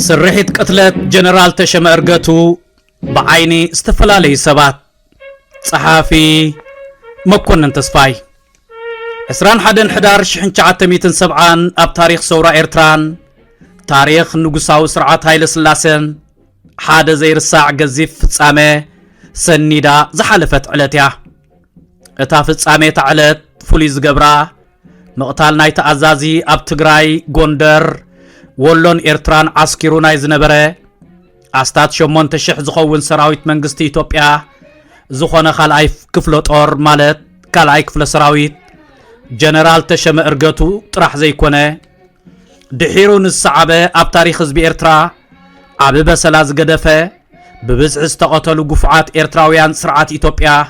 سرحت قتلت جنرال تشم ارغتو بعيني استفلالي سبات صحافي مكونن تسفاي اسران حدن حدار شحن شعاتميتن سبعان اب تاريخ سورة ايرتران تاريخ نقصاو سرعات هايل سلاسن حاد زير الساع قزيف فتسامي سنيدا زحالفت علتيا اتا فتسامي تعلت فوليز قبرا مقتال نايت ازازي اب تقراي غوندر ولون ايرتران عسكرو نايز نبره استات شمون تشح زخون سراويت منغستي ايتوبيا زخونه خالاي كفلو طور مالت كالاي كفلو سراويت جنرال تشم ارغتو طرح زيكونه دحيرو نصعبه اب تاريخ حزب ايرترا ابي بسلاز قدفه ببزع استقتلو غفعات ايرتراويان سرعات ايتوبيا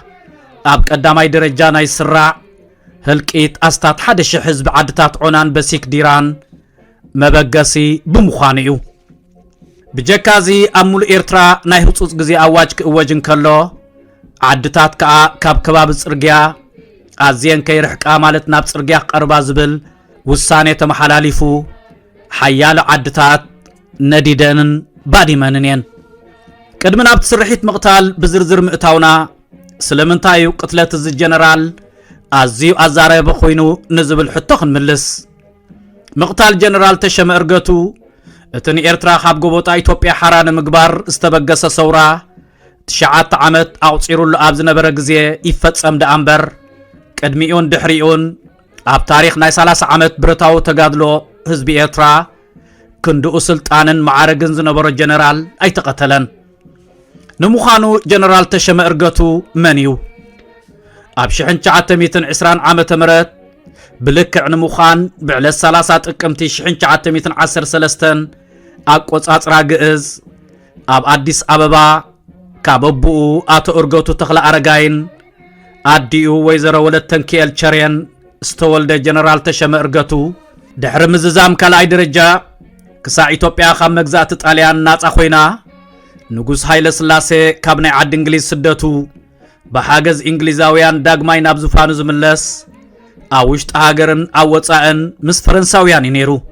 اب قداماي درجه ناي سرع هلقيت استات حدش حزب عدتات عنان بسيك ديران مبغسي بمخانيو بجكازي امول ايرترا ناي حصص غزي اواج كوجن كلو عدتات كاب كباب صرغيا ازين كيرحقا مالت ناب صرغيا قربا زبل وسانه تمحلاليفو حيال عدتات نديدنن باديمننين قدمنا بتسرحيت مقتال بزرزر مئتاونا سلمنتايو قتلت الز جنرال ازيو ازارب خوينو نزبل حتو خنملس مقتال جنرال تشم ارغتو اتني ايرترا خاب غوبوتا ايتوبيا حران مغبار استبغس سورا تشعات عمت اوصيرو لابز نبره غزي يفصم دامبر قدميون دحريون اب تاريخ ناي 30 عمت برتاو تغادلو حزب ايرترا كندو سلطانن معارغن زنبره جنرال ايتقتلن نمخانو جنرال تشم ارغتو منيو اب شحن 920 عام تمرت بلكع نمخان بعل 30 تقمتي شحن 913 اقصاصرا غئز اب اديس ابابا كاببو اتو ارغتو تخلا ارغاين اديو ويزرو ولتن كيل چرين استولد جنرال تشم ارغتو دحر مززام كلاي درجه كسا ايتوبيا خام مغزات طاليان ناصا خوينا نغوس هايل سلاسي كابناي عد انجليز سدتو بحاجز انجليزاويان داغماي ناب زفانو زملس اوشت هاجرن اوصان مس فرنساويان ينيرو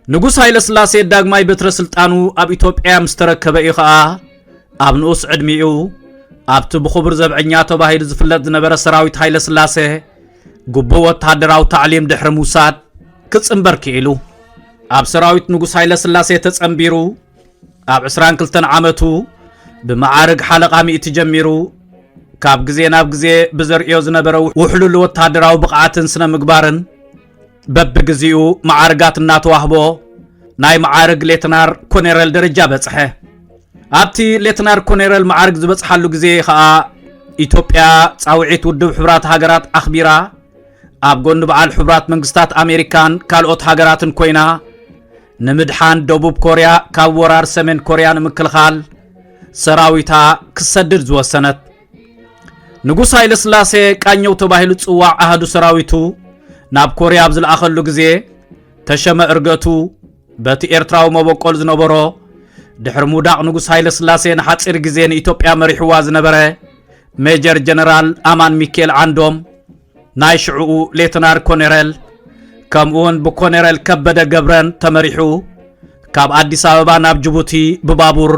نغوس هايل سلاسي داغماي بتر سلطانو اب ايتوبيا مستركبه ايخا اب نوس عدميو ابت بخبر زبعኛ ተባሂል ዝፍለጥ ዝነበረ ሰራዊት ሃይለ ስላሴ ጉቦ ወታደራው تعليم ድሕረ ሙሳድ ክጽምበር ክኢሉ ኣብ ሰራዊት ንጉስ ሃይለ ስላሴ ተጸምቢሩ ኣብ 22 ዓመቱ بمعارك حلقه 100 ጀሚሩ ካብ ግዜ ናብ ግዜ بزرئيو ዝነበረ ውሕሉል ወታደራው ብቕዓትን ስነ ምግባርን በብግዚኡ ማዓርጋት እናተዋህቦ ናይ ማዓርግ ሌተናር ኮሎኔል ደረጃ በጽሐ ኣብቲ ሌተናር ኮሎኔል ማዓርግ ዝበጽሐሉ ግዜ ኸኣ ኢትዮጵያ ጻውዒት ውድብ ሕብራት ሃገራት ኣኽቢራ ኣብ ጎን በዓል ሕብራት መንግስታት ኣሜሪካን ካልኦት ሃገራትን ኮይና ንምድሓን ደቡብ ኮርያ ካብ ወራር ሰሜን ኮርያ ንምክልኻል ሰራዊታ ክሰድድ ዝወሰነት ንጉስ ሃይለ ስላሴ ቃኘው ተባሂሉ ጽዋዕ አህዱ ሰራዊቱ ናብ ኮርያ ብዝለኣኸሉ ግዜ ተሸመ እርገቱ በቲ ኤርትራው መበቆል ዝነበሮ ድሕር ሙዳቕ ንጉስ ሃይለ ስላሴ ንሓፂር ግዜ ንኢትዮጵያ መሪሕዋ ዝነበረ ሜጀር ጀነራል አማን ሚካኤል አንዶም ናይ ሽዑኡ ሌተናር ኮሎኔል ከምኡን በኮሎኔል ከበደ ገብረን ተመሪሑ ካብ አዲስ አበባ ናብ ጅቡቲ በባቡር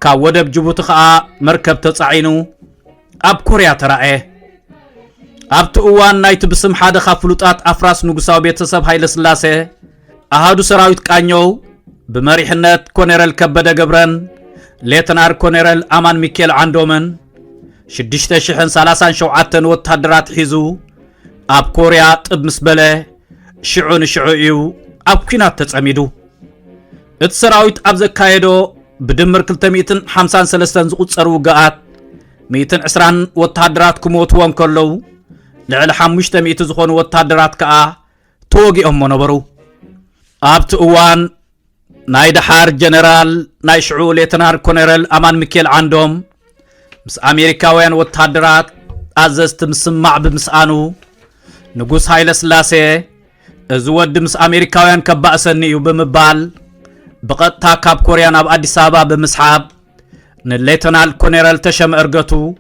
ካብ ወደብ ጅቡቲ ኸኣ መርከብ ተጻዒኑ ኣብ ኮርያ ተራኤ ኣብቲ እዋን ናይቲ ብስም ሓደ ካፍሉጣት ኣፍራስ ንጉሳዊ ቤተሰብ ሃይለ ስላሴ ኣሃዱ ሰራዊት ቃኘው بمريحنت كولونيل كبده ገብረን ሌተናር ኮሎኔል አማን ሚካኤል አንዶምን 6037 ወታደራት ሒዙ ኣብ ኮርያ ጥብ ምስበለ ሽዑን ሽዑዩ ኣብ ኩናት ተጸሚዱ እቲ ሰራዊት ኣብ ዘካየዶ ብድምር 253 ዝቁጸሩ ውግኣት 120 ወታደራት ክሞትዎን ከለው ልዕሊ 500 ዝኾኑ ወታደራት ከኣ ተወጊኦም ነበሩ ኣብቲ እዋን ናይ ደሓር ጀነራል ናይ ሽዑ ሌተናር ኮሎኔል አማን ሚካኤል አንዶም ምስ አሜሪካውያን ወታደራት አዘዝት ምስማዕ ብምስአኑ ንጉስ ሃይለ ስላሴ እዚ ወድ ምስ አሜሪካውያን ከባእሰኒ እዩ ብምባል بقطع كاب كوريان اب اديس ابابا بمسحاب نليتنال كولونيل تشم ارغتو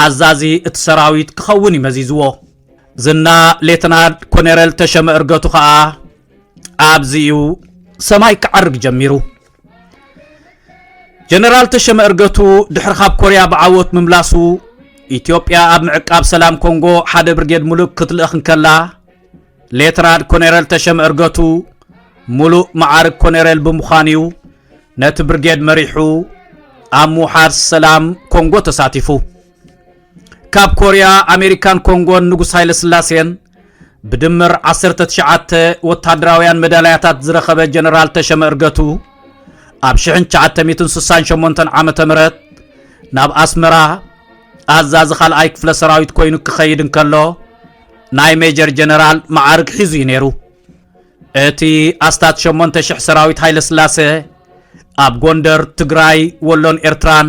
ازازي اتسراويت كخوني مزيزو زنا ليتنال كولونيل تشم ارغتو خا ابزيو ሰማይ ክዓርግ ጀሚሩ ጀነራል ተሸመ እርገቱ ድሕሪ ካብ ኮርያ ብዓወት ምምላሱ ኢትዮጵያ ኣብ ምዕቃብ ሰላም ኮንጎ ሓደ ብርጌድ ሙሉእ ክትልእኽ እንከላ ሌተናል ኮሎኔል ተሸመ እርገቱ ሙሉእ ማዕርግ ኮሎኔል ብምዃኑ ነቲ ብርጌድ መሪሑ ኣብ ምውሓድ ሰላም ኮንጎ ተሳቲፉ ካብ ኮርያ ኣሜሪካን ኮንጎን ንጉስ ሃይለ ስላሴን ብድምር 19 ወታደራውያን ሜዳልያታት ዝረኸበ ጀነራል ተሸመ እርገቱ ኣብ 1968 ዓመተ ምህረት ናብ ኣስመራ ኣዛዚ ካልኣይ ክፍለ ሰራዊት ኮይኑ ክኸይድ እንከሎ ናይ ሜጀር ጀነራል ማዕርግ ሒዙ ነይሩ እቲ ኣስታት 8000 ሰራዊት ሃይለ ስላሴ ኣብ ጎንደር ትግራይ ወሎን ኤርትራን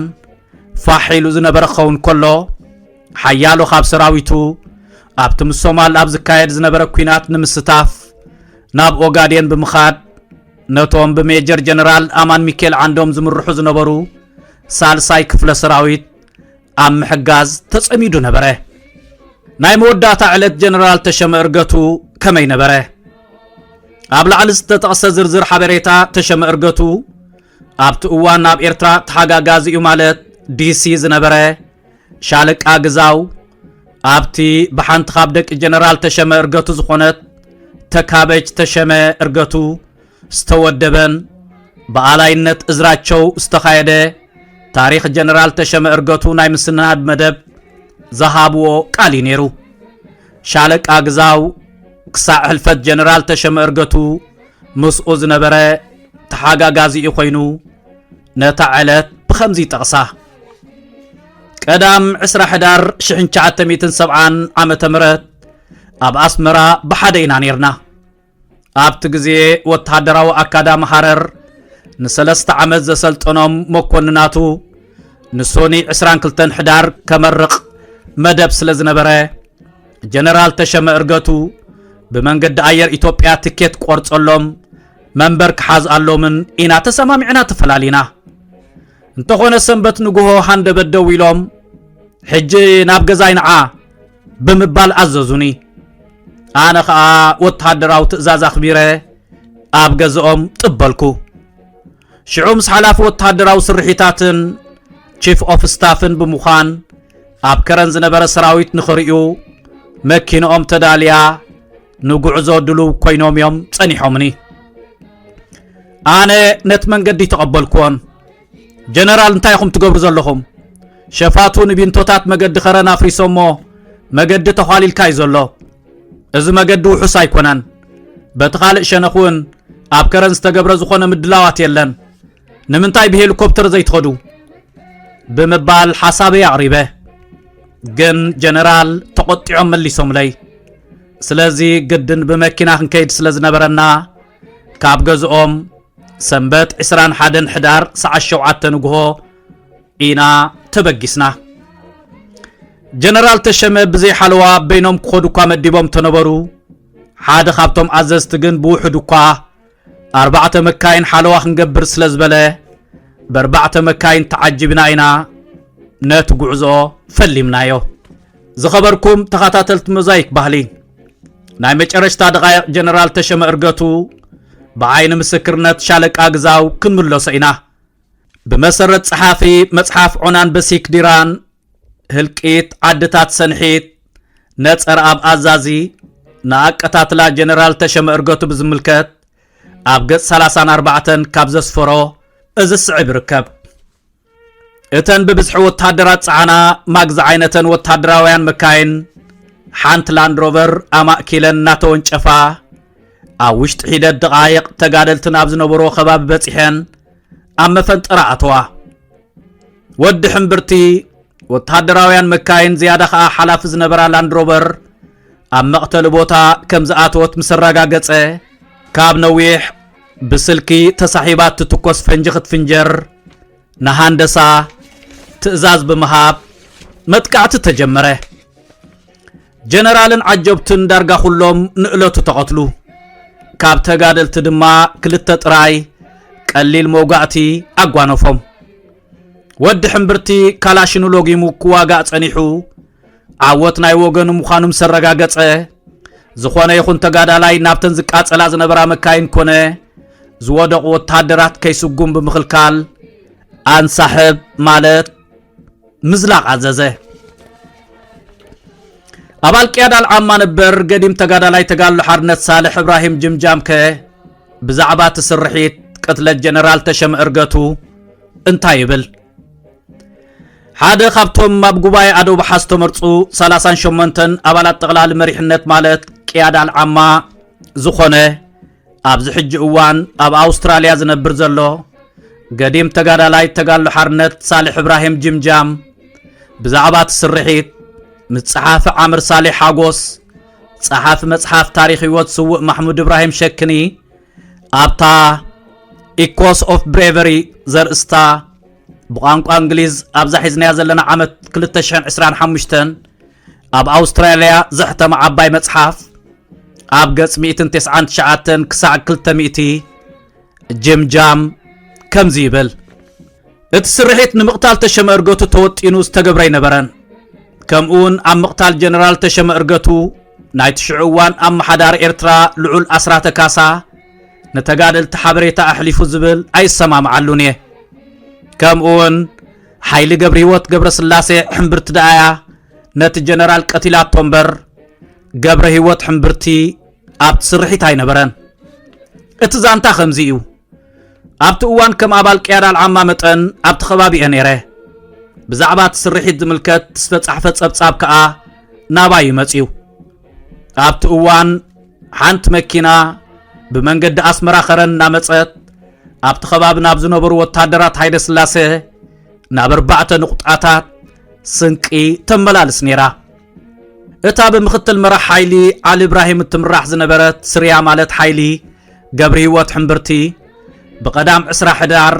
ፋሒሉ ዝነበረ ኸውን ከሎ ሓያሎ ካብ ሰራዊቱ ኣብቲ ምስ ሶማል ኣብ ዝካየድ ዝነበረ ኩናት ንምስታፍ ናብ ኦጋዴን ብምኻድ ነቶም ብሜጀር ጀነራል ኣማን ሚካኤል ዓንዶም ዝምርሑ ዝነበሩ ሳልሳይ ክፍለ ሰራዊት ኣብ ምሕጋዝ ተጸሚዱ ነበረ ናይ መወዳእታ ዕለት ጀነራል ተሸመ እርገቱ ከመይ ነበረ ኣብ ላዕሊ ዝተጠቕሰ ዝርዝር ሓበሬታ ተሸመ እርገቱ ኣብቲ እዋን ናብ ኤርትራ ተሓጋጋዚ እዩ ማለት ዲሲ ዝነበረ ሻለቃ ግዛው ኣብቲ ብሓንቲ ካብ ደቂ ጀነራል ተሸመ እርገቱ ዝኾነት ተካበጅ ተሸመ እርገቱ ዝተወደበን በኣላይነት እዝራቸው ዝተኻየደ ታሪክ ጀነራል ተሸመ እርገቱ ናይ ምስናድ መደብ ዝሃብዎ ቃል ነይሩ ሻለቃ ግዛው ክሳዕ ሕልፈት ጀነራል ተሸመ እርገቱ ምስኡ ዝነበረ ተሓጋጋዚ እዩ ኮይኑ ነታ ዕለት ብኸምዚ ጠቕሳ ቀዳም 10 ሕዳር 1970 ዓመተ ምህረት ኣብ ኣስመራ ብሓደ ኢና ነርና ኣብቲ ግዜ ወታደራዊ ኣካዳሚ ሃረር ን3 ዓመት ዘሰልጠኖም መኮንናቱ ንሶኒ 22 ሕዳር ከመርቕ መደብ ስለ ዝነበረ ጀነራል ተሸመ እርገቱ ብመንገዲ ኣየር ኢትዮጵያ ትኬት ቆርጸሎም መንበር ክሓዝኣሎምን ኢና ተሰማሚዕና ተፈላሊና እንተኾነ ሰንበት ንጉሆ ሃንደበት ደው ኢሎም ሕጂ ናብ ገዛይ ንዓ ብምባል ኣዘዙኒ ኣነ ከዓ ወታደራዊ ትእዛዝ ኣኽቢረ ኣብ ገዝኦም ጥበልኩ ሽዑ ምስ ሓላፊ ወታደራዊ ስርሒታትን ቺፍ ኦፍ ስታፍን ብምዃን ኣብ ከረን ዝነበረ ሰራዊት ንኽሪኡ መኪንኦም ተዳልያ ንጉዕዞ ድሉው ኮይኖም እዮም ጸኒሖምኒ ኣነ ነት መንገዲ ተቐበልክዎን ጀነራል እንታይ ኢኹም ትገብሩ ዘለኹም ሸፋቱ ንቢንቶታት መገዲ ኸረን ኣፍሪሶሞ መገዲ ተኻሊልካ እዩ ዘሎ እዚ መገዲ ውሑስ ኣይኮነን በቲ ካልእ ሸነኹን ኣብ ከረን ዝተገብረ ዝኾነ ምድላዋት የለን ንምንታይ ብሄሊኮፕተር ዘይትኸዱ ብምባል ሓሳበይ ኣቕሪበ ግን ጀነራል ተቆጢዖም መሊሶምለይ ስለዚ ግድን ብመኪና ክንከይድ ስለ ዝነበረና ካብ ገዝኦም ሰንበት 21 ሕዳር ሰዓት 7 ንግሆ ኢና ተበጊስና ጀነራል ተሸመ ብዘይ ሓለዋ በይኖም ክኸዱ እኳ መዲቦም ተነበሩ ሓደ ካብቶም ኣዘዝቲ ግን ብውሕዱ እኳ 4 መካይን ሓለዋ ክንገብር ስለ ዝበለ ብ4 መካይን ተዓጅብና ኢና ነቲ ጉዕዞ ፈሊምናዮ ዝኸበርኩም ተኸታተልቲ ሞዛይክ ባህሊ ናይ መጨረሽታ ደቓይቕ ጀነራል ተሸመ እርገቱ بعين مسكرنت شالك أجزاو كن ملو سينا بمسرت صحافي مصحف عنان بسيك ديران هلكيت عدتات سنحيت نتصر أب أزازي ناقتات لا جنرال تشم إرغوتو بزملكت أبقت 34 كابزس فرو إز السعب ركب إتن ببزحو وتحدرات سعانا ماقز عينتن وتحدراويان مكاين حانت لاند روفر أماكيلن ناتو انشفا أوشت حيدة دقايق تقادلتن أبزنبرو خباب بتحين أما فانت رأتوا ود حنبرتي وتحدراويان مكاين زيادة حلاف زنبرا لاند روفر أما اقتل بوتا كم زقاتوت مسرقا قطع كاب نويح بسلكي تصاحبات تتكوس فنجخت فنجر نهاندسا تأزاز بمهاب متكعت تجمره جنرالن عجبتن درقا خلوم نقلتو تقتلو كاب تقادل تدما كلتت راي قليل موقعتي أقوانوفهم ود حنبرتي كالاشنو لوغيمو كواقع تانيحو عوت ناي وغنو مخانو مسرقا قطع زخوانا يخون تقادا لاي نابتن زكات سلاز نبرا مكاين كونه ዝወደቁ ወታደራት ከይስጉም ብምኽልካል አንሳሕብ ማለት ምዝላቕ አዘዘ። አባል ቅያዳ አልዓማ ነበር ገዲም ተጋዳላይ ተጋድሎ ሓርነት ሳልሕ ኢብራሂም ጅምጃም ብዛዕባ ትስርሒት ቅትለት ጀነራል ተሸመ እርገቱ እንታይ ይብል? ሓደ ካብቶም ኣብ ጉባኤ አደው ባሓስ ተመርፁ 38 አባላት ጠቕላሊ መሪሕነት ማለት ቅያዳ አልዓማ ዝኾነ ኣብዚ ሕጂ እዋን ኣብ አውስትራልያ ዝነብር ዘሎ ገዲም ተጋዳላይ ተጋድሎ ሓርነት ሳልሕ ኢብራሂም ጅምጃም ብዛዕባ ትስርሒት ምጽሓፍ ዓምር ሳሌሕ ሓጎስ ጸሓፊ መጽሓፍ ታሪኽ ህይወት ስውእ ማሕሙድ ኢብራሂም ሸክኒ ኣብታ ኢኮስ ኦፍ ብሬቨሪ ዘርእስታ ብቋንቋ እንግሊዝ ኣብዛ ሒዝናያ ዘለና ዓመት 2025 ኣብ አውስትራልያ ዘሕተመ ዓባይ መጽሓፍ ኣብ ገጽ 199 ክሳዕ 200 ጅምጃም ከምዚ ይብል። እቲ ስርሒት ንምቕታል ተሸመ እርገቱ ተወጢኑ ዝተገብረ ይነበረን። ከምኡውን ኣብ ምቕታል ጀነራል ተሸመ እርገቱ ናይ ትሽዑ እዋን ኣመሓዳሪ ኤርትራ ልዑል ኣስራተ ካሳ ነተጋደልቲ ሓበሬታ ኣሕሊፉ ዝብል ኣይሰማምዓሉን እየ። ከምኡውን ሓይሊ ገብሪ ህይወት ገብረ ስላሴ ሕምብርቲ ደኣያ ነቲ ጀነራል ቀቲላቶ እምበር ገብረ ህይወት ሕምብርቲ ኣብቲ ስርሒት ኣይነበረን። እቲ ዛንታ ከምዚ እዩ። ኣብቲ እዋን ከም ኣባል ቅያዳ አልዓማ መጠን ኣብቲ ከባቢ እየ ነይረ። ብዛዕባ ትስርሒት ዝምልከት ዝተጻሕፈ ጸብጻብ ከዓ ናባይ መጺኡ። ኣብቲ እዋን ሓንቲ መኪና ብመንገዲ ኣስመራ ኸረን እናመጸት ኣብቲ ከባቢ ናብ ዝነበሩ ወታደራት ሃይለ ስላሴ ናብ 4 ንቁጣታት ስንቂ ተመላልስ ነይራ። እታ ብምኽትል መራሕ ሓይሊ ዓሊ ኢብራሂም እትምራሕ ዝነበረት ስርያ ማለት ሓይሊ ገብሪ ህይወት ሕምብርቲ ብቐዳም 20 ሕዳር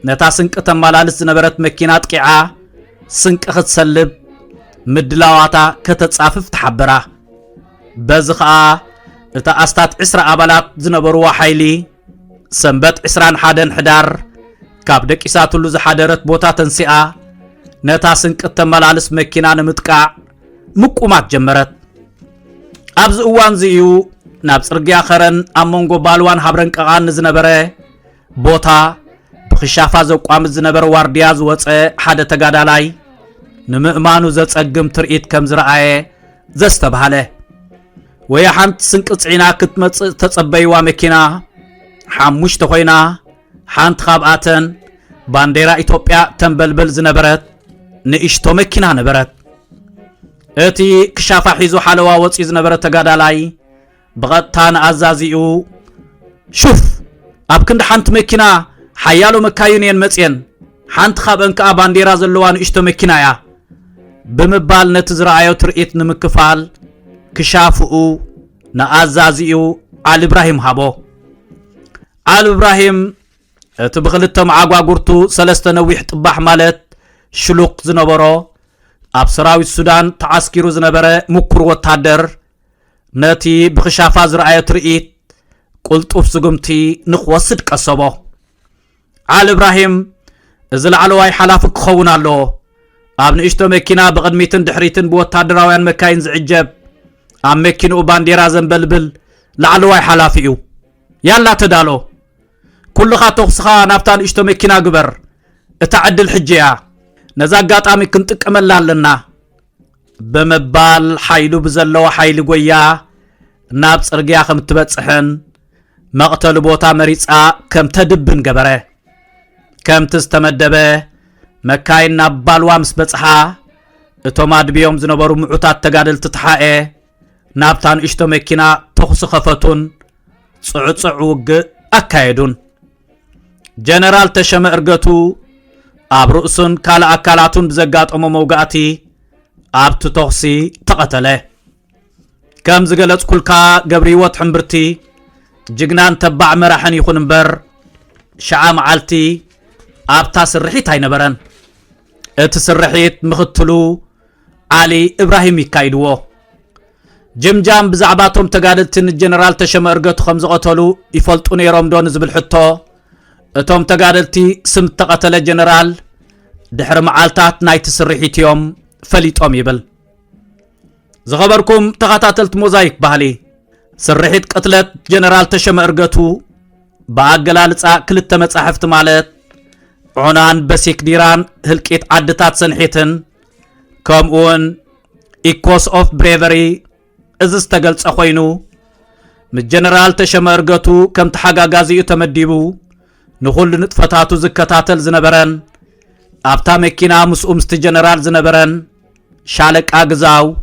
ነታ ስንቂ ተመላልስ ዝነበረት መኪና ጥቂዓ ስንቂ ክትሰልብ ምድላዋታ ከተጻፍፍ ተሓበራ። በዚ ከዓ እታ ኣስታት 20 ኣባላት ዝነበርዋ ሓይሊ ሰንበት 21 ሕዳር ካብ ደቂሳትሉ ዝሓደረት ቦታ ተንሲኣ ነታ ስንቂ ተመላልስ መኪና ንምጥቃዕ ምቁማት ጀመረት። ኣብዚ እዋን እዚ እዩ ናብ ጽርግያ ኸረን ኣብ መንጎ ባልዋን ሃብረን ቀቓን ዝነበረ ቦታ ብኽሻፋ ዘቋምት ዝነበረ ዋርድያ ዝወፀ ሓደ ተጋዳላይ ንምእማኑ ዘጸግም ትርኢት ከም ዝረኣየ ዘስተባሃለ ወይ ሓንቲ ስንቂ ጽዒና ክትመጽእ ተጸበይዋ መኪና 5 ኮይና ሓንቲ ካብኣተን ባንዴራ ኢትዮጵያ ተንበልበል ዝነበረት ንእሽቶ መኪና ነበረት። እቲ ክሻፋ ሒዙ ሓለዋ ወፂ ዝነበረ ተጋዳላይ ብቐጥታ ንኣዛዚኡ ሹፍ ኣብ ክንዲ ሓንቲ መኪና ሓያሎ መካይን እየን መፅየን ሓንቲ ካብአን ከዓ ባንዴራ ዘለዋ ንእሽቶ መኪና እያ ብምባል ነቲ ዝረኣዮ ትርኢት ንምክፋል ክሻፍኡ ንኣዛዚኡ ዓሊ ኢብራሂም ሃቦ። ዓሊ ኢብራሂም እቲ ብክልተ መዓጓጉርቱ 3 ነዊሕ ጥባሕ ማለት ሽሉቅ ዝነበሮ ኣብ ሰራዊት ሱዳን ተዓስኪሩ ዝነበረ ምኩር ወታደር ነቲ ብክሻፋ ዝረኣዮ ትርኢት ቁልጡፍ ስጉምቲ ንኽወስድ ቀሰቦ። ዓሊ ኢብራሂም እዚ ላዕለዋይ ሓላፊ ክኸውን ኣለዎ። ኣብ ንእሽቶ መኪና ብቕድሚትን ድሕሪትን ብወታደራውያን መካይን ዝዕጀብ ኣብ መኪንኡ ባንዴራ ዘንበልብል ላዕለዋይ ሓላፊ እዩ። ያላ ተዳሎ ኩልኻ ተኽስኻ ናብታ ንእሽቶ መኪና ግበር፣ እታ ዕድል ሕጂ እያ፣ ነዛ ኣጋጣሚ ክንጥቀመላ ኣለና ብምባል ሓይሉ ብዘለዎ ሓይሊ ጎያ ናብ ጽርግያ ከም ትበጽሕን መቕተሊ ቦታ መሪፃ ከም ተድብን ገበረ። ከምቲ ዝተመደበ መካይን ናብ ባልዋ ምስ በጽሓ እቶም ኣድብዮም ዝነበሩ ምዑታት ተጋደልቲ ተሓኤ ናብታ ንእሽቶ መኪና ተኽሲ ኸፈቱን ጽዑጽዕ ውግእ ኣካየዱን። ጀነራል ተሸመ እርገቱ ኣብ ርእሱን ካልእ ኣካላቱን ብዘጋጠሞ መውጋእቲ ኣብቲ ተኽሲ ተቐተለ። ከም ዝገለጽኩልካ ገብሪ ህይወት ሕምብርቲ ጅግናን ተባዕ መራሕን ይኹን እምበር ሸዓ መዓልቲ ኣብታ ስርሒት ኣይነበረን። እቲ ስርሒት ምኽትሉ ዓሊ ኢብራሂም ይካይድዎ። ጅምጃም ብዛዕባቶም ተጋደልቲ ንጀነራል ተሸመ እርገቱ ከም ዝቐተሉ ይፈልጡ ነይሮም ዶ ንዝብል ሕቶ እቶም ተጋደልቲ ስም ተቐተለ ጀነራል ድሕሪ መዓልታት ናይቲ ስርሒት እዮም ፈሊጦም ይብል። ዝኸበርኩም ተኸታተልቲ ሞዛይክ ባህሊ ስርሒት ቅትለት ጀነራል ተሸመ እርገቱ بأجلالصا كلت مصحفت مالت عنان بسيك ديران هلقيت عدتات سنحيتن كم اون إيكوس أوف بريفري إذ استقلت أخوينو من جنرال تشمرغتو كم تحقا غازيو تمديبو نخل نطفتاتو زكتاتل زنبرن أبتا مكينا مسؤوم ست جنرال زنبرن شالك أغزاو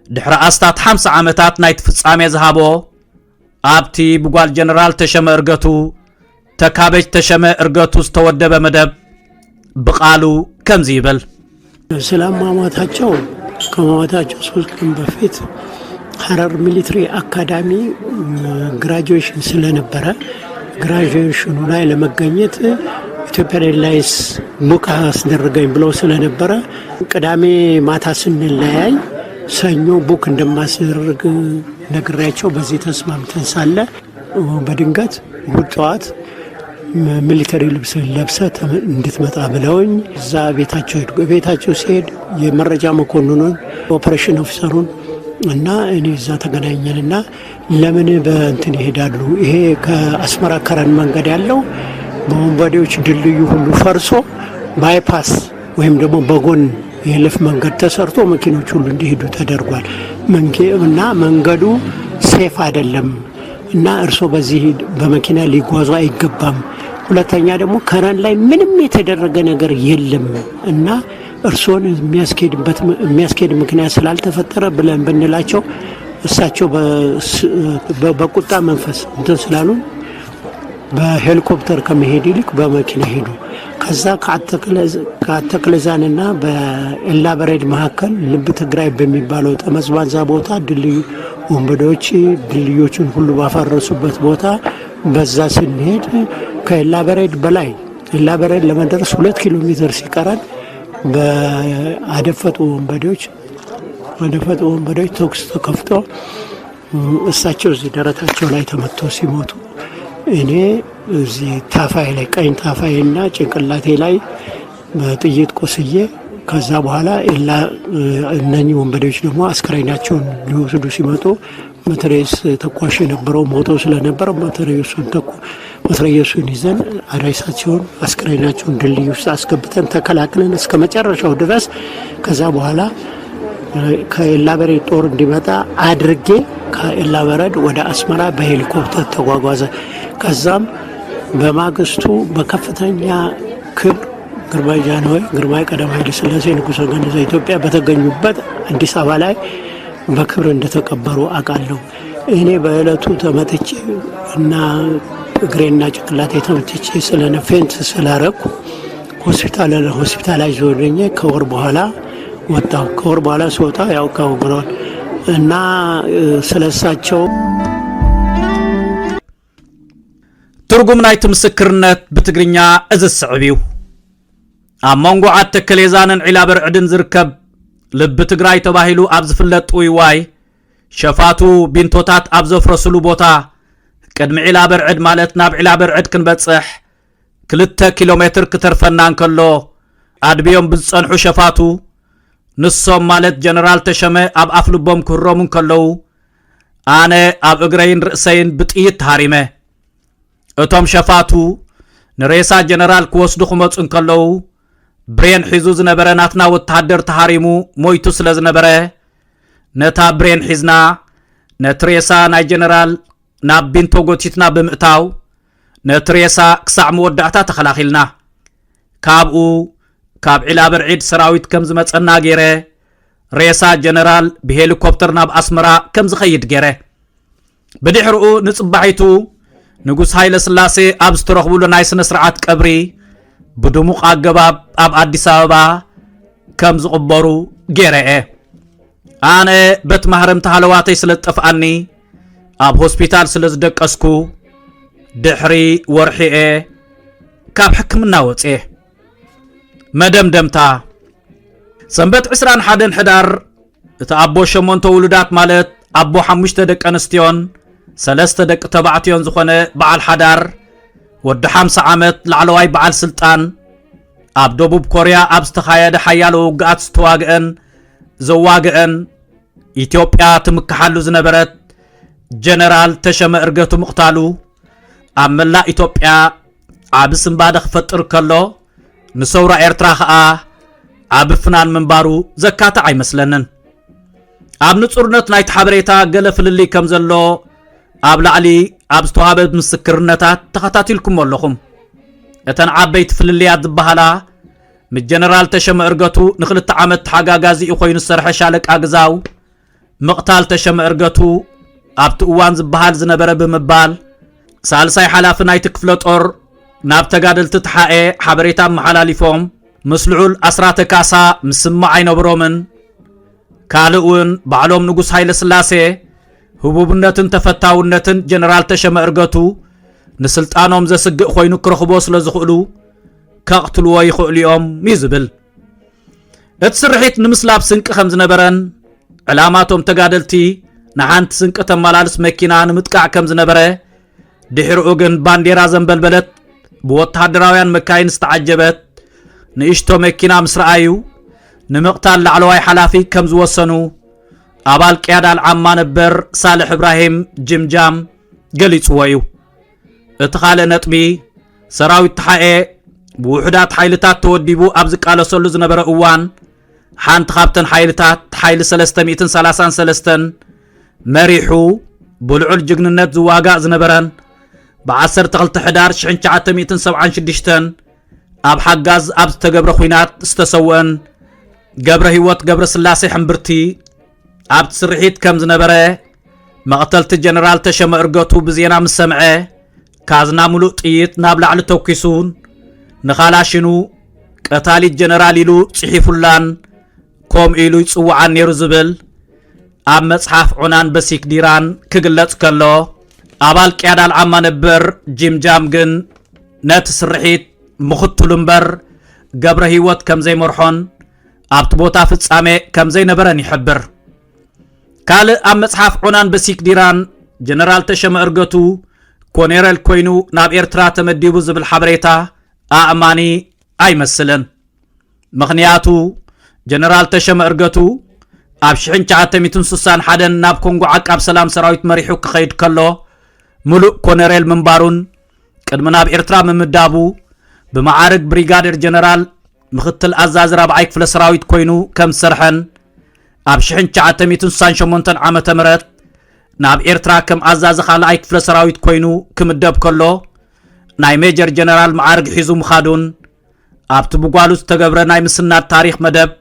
دحر أستات 5 عامتات نايت فصامي زهابو أبتي بقوال جنرال تشمرغتو تكابج تشمرغتو استودب مدب بقالو كم زيبل سلام ماماتاچو ከማማታቸው 3 ቀን በፊት ሐረር ሚሊተሪ አካዳሚ ግራጁዌሽን ስለነበረ ግራጁዌሽኑ ላይ ለመገኘት ኢትዮጵያ ኤርላይንስ ቡክ አስደረገኝ ብለው ስለነበረ ቅዳሜ ማታ ስንለያይ ሰኞ ቡክ እንደማስደርግ ነግሬያቸው በዚህ ተስማምተን ሳለ በድንገት ወጣት ሚሊተሪ ልብስ ለብሰ እንድትመጣ ብለውኝ እዛ ቤታቸው ሲሄድ የመረጃ መኮንኑን ኦፕሬሽን ኦፊሰሩን እና እኔ እዛ ተገናኘንና ለምን በእንትን ይሄዳሉ ይሄ ከአስመራ ከረን መንገድ ያለው በወንበዴዎች ድልድዩ ሁሉ ፈርሶ ባይፓስ ወይም ደግሞ በጎን የልፍ መንገድ ተሰርቶ መኪኖች ሁሉ እንዲሄዱ ተደርጓል እና መንገዱ ሴፍ አይደለም እና እርሶ በዚህ በመኪና ሊጓዙ አይገባም ሁለተኛ ደግሞ ከረን ላይ ምንም የተደረገ ነገር የለም እና እርሶን የሚያስኬድ ምክንያት ስላልተፈጠረ ብለን ብንላቸው እሳቸው በቁጣ መንፈስ እንትን ስላሉ በሄሊኮፕተር ከመሄድ ይልቅ በመኪና ሄዱ ከዛ ከአተክለዛንና በኤላበሬድ መካከል ልብ ትግራይ በሚባለው ጠመዝባዛ ቦታ ድልድዩ ወንበዶች ድልድዮችን ሁሉ ባፈረሱበት ቦታ በዛ ስንሄድ ከኤላበሬድ በላይ ኤላበሬድ ለመድረስ 2 ኪሎ ሜትር ሲቀረን በአደፈጡ ወንበዶች ተኩስ ተከፍቶ እሳቸው እዚህ ደረታቸው ላይ ተመተው ሲሞቱ እኔ እዚህ ታፋይ ላይ ቀኝ ታፋይና ጭንቅላቴ ላይ በጥይት ቆስዬ ከዛ በኋላ እነኚህ ወንበዴዎች ደግሞ አስክሬናቸውን ሊወስዱ ሲመጡ መትረየስ ተኳሽ የነበረው ሞተው ስለነበረ መትረየሱን ይዘን አዳይሳቸውን አስክሬናቸውን ድልድይ ውስጥ አስገብተን ተከላክለን እስከ መጨረሻው ድረስ ከዛ በኋላ ከኤላበሬድ ጦር እንዲመጣ አድርጌ ከኤላበሬድ ወደ አስመራ በሄሊኮፕተር ተጓጓዘ ከዛም በማግስቱ በከፍተኛ ክብር ግርማይ ቀዳማዊ ኃይለ ሥላሴ ንጉሠ ነገሥት ኢትዮጵያ በተገኙበት አዲስ አበባ ላይ በክብር እንደተቀበሩ አውቃለሁ እኔ በእለቱ ተመትቼ እና እግሬና ጭንቅላቴ ተመትቼ ስለነፌንት ስላረኩ ሆስፒታላይዝ ሆኜ ከወር በኋላ ወጣሁ ከወር በኋላ ስወጣ ያው ከወግሮን እና ስለሳቸው ትርጉም ናይት ምስክርነት በትግርኛ እዝስዕቢው አመንጎ አተከለዛንን ዒላበር ዕድን ዝርከብ ልብ ትግራይ ተባሂሉ ኣብ ዝፍለጥ ውይዋይ ሸፋቱ ቢንቶታት ኣብ ዘፍረስሉ ቦታ ቅድሚ ዒላበር ዕድ ማለት ናብ ዒላበር ዕድ ክንበጽሕ 2 ኪሎ ሜትር ከተርፈና እንከሎ ኣድብዮም ብዝጸንሑ ሸፋቱ ንሶም ማለት ጀነራል ተሸመ ኣብ ኣፍልቦም ክህሮሙ እንከለው ኣነ ኣብ እግረይን ርእሰይን ብጥይት ተሃሪመ እቶም ሸፋቱ ንሬሳ ጀነራል ክወስዱ ክመጹ እንከለው ብሬን ሒዙ ዝነበረ ናትና ወታደር ተሃሪሙ ሞይቱ ስለ ዝነበረ ነታ ብሬን ሒዝና ነትሬሳ ናይ ጀነራል ናብ ቢንቶ ጎቲትና ብምእታው ነትሬሳ ክሳዕ መወዳእታ ተኸላኺልና ካብኡ ካብ ዒላበር ዒድ ሰራዊት ከም ዝመጸና ገይረ ሬሳ ጀነራል ብሄሊኮፕተር ናብ አስመራ ከም ዝኸይድ ገይረ ብድሕሪኡ ንጽባሒቱ ንጉስ ኃይለ ሥላሴ ኣብ ዝተረኽቡሉ ናይ ስነ ስርዓት ቀብሪ بدموق أجباب أب أديس أبابا كم زقبرو جرأ أنا بيت محرم تحلواتي سلت أفعني أب هوسبيتال سلت دك أسكو دحري ورحي كاب حكم الناوت مدام دمتا سنبت عسران حدن حدار تأبو شمون تولدات مالت أبو حمشت دك أنستيون سلست دك تبعتيون زخونة بعال حدار ود 50 ዓመት ላዕለዋይ በዓል ስልጣን ኣብ ደቡብ ኮርያ ኣብ ዝተኻየደ ሓያሎ ውግኣት ዝተዋግአን ዘዋግአን ኢትዮጵያ ትምክሓሉ ዝነበረት ጀነራል ተሸመ እርገቱ ምቕታሉ أملا إثيوبيا عبسن بعد خفتر كله نصورة إرترا خا عبفنان من بارو زكاة عي مسلنن أبن صورنت نايت حبريتا قلف للي كمزلو أبلا علي أبستوهابت مسكرنتات تخطاتيلكم واللخم اتن عبيت فلليات بحالا من جنرال تشم ارغتو نخلت عامت حاقا غازي اخوين السرح شالك اغزاو مقتال تشم ارغتو ابت اوان زبحال زنبر بمبال سالساي حلافنا يتكفلت اور ناب تقادل تتحقي حبريتا محلاليفوم مسلعول اسرات كاسا مسمع عين برومن كالؤون بعلوم نقوس هاي لسلاسي هبوبنتن تفتاونتن جنرال تشم ارغتو نسلطانهم زسق خوينو كرخبو سلازخلو كاقتلوا يخليهم ميزبل اتسرحيت نمسلاب سنق خمز نبرن علاماتهم تقادلتي نحانت سنق تمالالس مكينا نمتقع كمز نبره دحر اوغن بانديرا زنبلبلت بوتهدراويان مكاين استعجبت نيشتو مكينا مسرعايو نمقتال لعلواي حلافي كمز وسنو ابال قيادال عما نبر صالح ابراهيم جمجام قليت ويو اتخاله نطبي سراويت تحقي بوحدات حيلتات توديبو ابز قالو سولو زنبره اوان حانت خابتن حيلتات حيل 333 مريحو بلعول جغننت زواغا زنبرن بعصر تغلت حدار 1976 اب حجاز ابز تقبر خوينات استسوون قبر هيوت قبر سلاسي حنبرتي اب تسرحيت كم زنبره مقتلت الجنرال تشم ارغتو بزينا مسمعه كازنا ملوء طيت نابلع لتوكيسون نخالاشنو قتالي الجنرال يلو صحيفلان كوم إلو يصوعان يرزبل اب مصحف عنان بسيك ديران كغلص كلو ابال قيادال عما نبر جيم جامغن نت سرحيت مختلمبر قبر هيوت كم زي مرحون ابت بوتا فصامي كم زي نبرن يحبر كال اب مصحف عنان بسيك ديران جنرال تشم ارغتو كونيرال كوينو ناب إرترا تمديبو زبل حبريتا أعماني أي مسلن مغنياتو جنرال تشم ارغتو أبشحن شعاتميتن سوسان حدن ناب كونغو عقاب سلام سراويت مريحو كخيد كلو ملوء كونيرال منبارون كدم ناب إرترا ممدابو بمعارك بريغادر جنرال مختل أزاز رابعيك فلسراويت كوينو كم سرحن أبشحن شعاتميتن سوسان شمونتن عامة مرت ناب إرترا كم أزاز خالايك فلسراويت كوينو كم الدب كله ناي ميجر جنرال معارق حيزو مخادون ابت بقوالوس تقبر ناي مسنات تاريخ مدب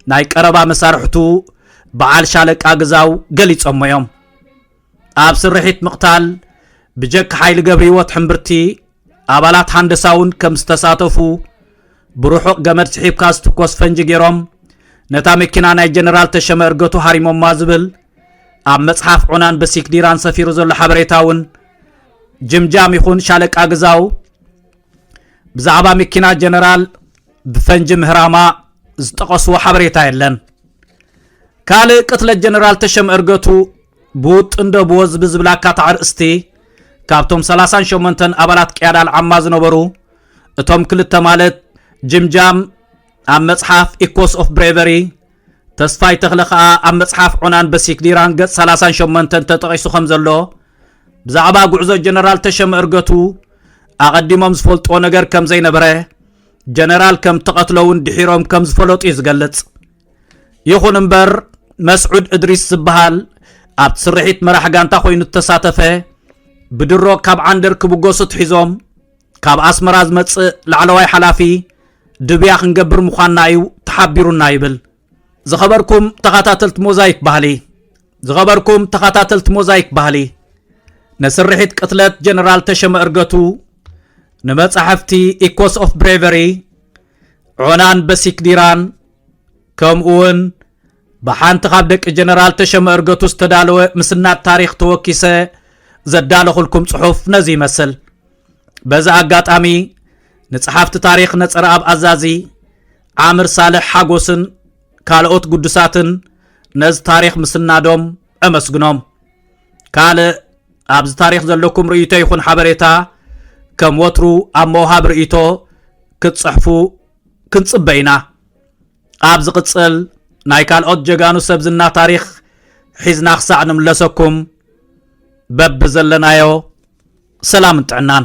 ناي قربا مسارحتو بعال شالك اغزاو قليت اميوم اب سرحيت مقتال بجك حيل قبري وتحنبرتي ابالات هندساون كم استساتفو بروحو قمر تحيب كاستو كوس فنجيروم نتا مكينا ناي جنرال تشم ارغتو هاريمو مازبل اب مصحف عنان بسيك ديران سفيرو زل حبريتاون جمجام يخون شالك اغزاو بزعبا مكينا جنرال بفنج مهراما زتقصو حبريتا يلن كالي قتل الجنرال تشم ارغتو بوت اندو بوز بزبلاكا تعرقستي كابتوم 30 شومنتن ابالات قيادال عماز نبرو اتوم كلتا مالت جمجام ام مصحف ايكوس اوف بريفري تسفاي تخلقا ام مصحف عنان بسيك ديران قد 30 شومنتن تتقيسو خمزلو بزعبا قعزو جنرال تشم ارغتو اقدمهم زفلطو نجر كم زي نبره جنرال كم تقتلون دحيروم كم زفلط يزغلص يخون امبر مسعود ادريس زبحال اب تسرحيت مرح غانتا خوينو تساتفه بدرو كاب عندر كبغوسط حيزوم كاب اسمراز مص لعلواي حلافي دبيا خنغبر مخانايو تحبيرونا يبل زخبركم تخاتاتلت موزايك بحالي نسرحيت قتلت جنرال تشم ارغتو نمصحفتي ايكوس اوف بريفري عنان بسيك ديران كم اون بحانت خابدك جنرال تشم ارغتو استدالو مسنات تاريخ توكيسه زدالو لكم صحف نزي مسل بزا اغاطامي نصحفت تاريخ نصر اب ازازي عامر صالح حاغوسن كالوت قدساتن نز تاريخ مسنادوم امسغنوم كال ابز تاريخ زلكم ريتو يكون حبريتا كم وترو اموها بريتو كتصحفو كنصبينا ابز قصل نايكال اوت جغانو سبزنا تاريخ حزنا خصعنم لسكم بب زلنايو ሰላም ጥዕናን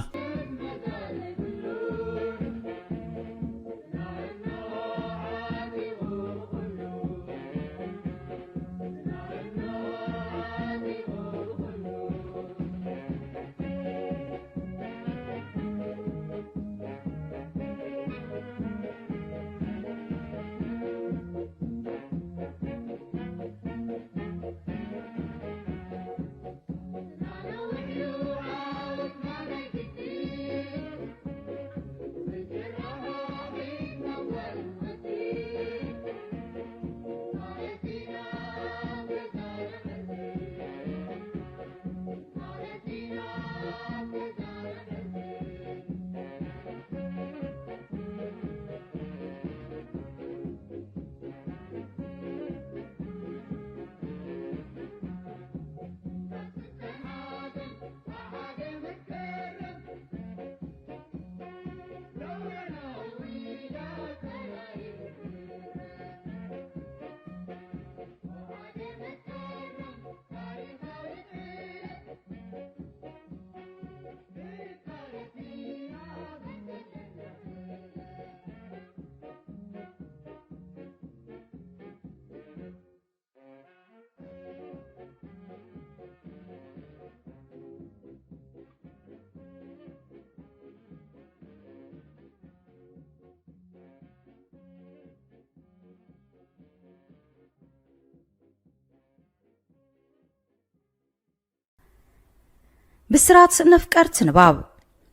بسرات نفكرت نباب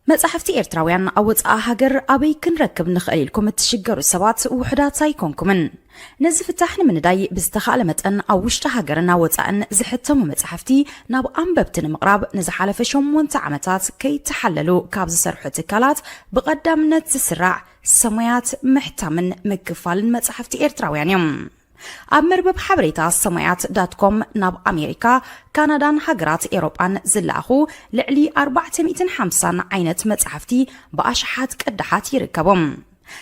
مصحفتي إرتراويان أوصا هاجر أبي كنركب نخلي لكم تشجروا السبات وحدات سايكونكمن نزف التحن من داي بزتخالمت أن أوشت هاجرنا وصا أن زحتم مصحفتي ناب أنببتن مقراب نزح على فشم وانتعمتات كي تحللوا كابز سرحة تكالات بقدام نتسرع سميات محتمن مكفال مصحفتي إرتراويان يوم أمربب حبريتا سميات.com ناب أمريكا كندا هاجرات إيروبان زلاخو لعلي 450 عينت مصحفتي بأشحات قدحات يركبهم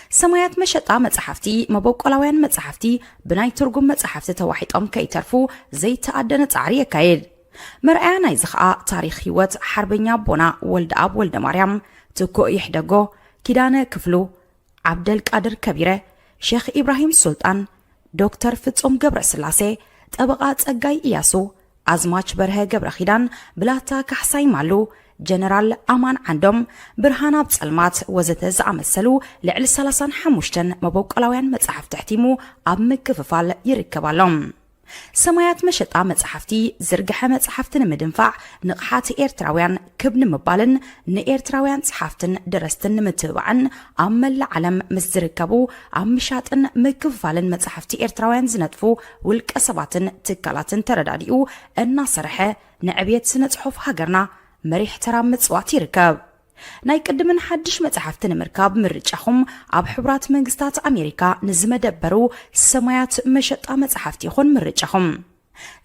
سميات مشطا مصحفتي مبوقلاوያን مصحفتي بناي ترجم مصحفت توحيطم كيترفو زي تأدن تعري يكايد مرأያ ናይ ዝኸኣ ታሪኽ ህይወት ሓርበኛ ቦና ወልደ አብ ወልደ ማርያም ትኮ ይሕደጎ ኪዳነ ክፍሉ ዓብደል ቃድር ከቢረ ሼኽ ኢብራሂም ሱልጣን ዶክተር ፍጹም ገብረ ስላሴ ጠበቃ ጸጋይ ኢያሱ አዝማች በርሀ ገብረ ኺዳን ብላታ ካሕሳይ ማሉ ጀነራል አማን ዓንዶም ብርሃን አብ ጸልማት ወዘተ ዝኣመሰሉ ልዕሊ 35 መበቆላውያን መጽሐፍ ተሕቲሙ ኣብ ምክፍፋል ይርከባሎም ሰማያት መሸጣ መጽሐፍቲ ዝርግሐ መጽሐፍትን ምድንፋዕ ንቕሓት ኤርትራውያን ክብን ምባልን ንኤርትራውያን ጸሐፍትን ደረስትን ምትባዕን ኣብ መላ ዓለም ምስ ዝርከቡ ኣብ ምሻጥን ምክፍፋልን መጽሐፍቲ ኤርትራውያን ዝነጥፉ ውልቀ ሰባትን ትካላትን ተረዳዲኡ እናሰርሐ ንዕብየት ስነ ጽሑፍ ሃገርና መሪሕ ተራ ምጽዋት ይርከብ ናይ ቅድምን ሓድሽ መጽሐፍትን ምርካብ ምርጫኹም ኣብ ሕቡራት መንግስታት ኣሜሪካ ንዝመደበሩ ሰማያት መሸጣ መጽሐፍቲ ይኹን ምርጫኹም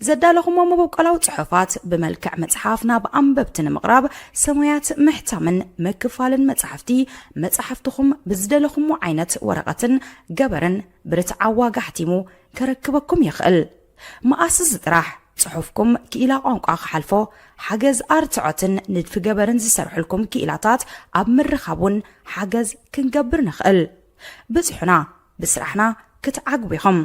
ዘዳለኹም መበቆላው ጽሑፋት በመልክዕ መጽሐፍ ናብ አንበብትን ምቕራብ ሰማያት ምሕታምን መክፋልን መጽሐፍትኹም ብዝደለኹም ዓይነት ወረቐትን ገበርን ብርትዓዋ ጋሕቲሙ ከረክበኩም ይኽእል ማኣስ ዝጥራሕ ጽሑፍኩም ክኢላ ቋንቋ ክሓልፎ ሓገዝ ኣርትዖትን ንድፊ ገበርን ዝሰርሑልኩም ክኢላታት ኣብ ምርኻቡን ሓገዝ ክንገብር ንኽእል ብጽሑና ብስራሕና ክትዓግቡ ኢኹም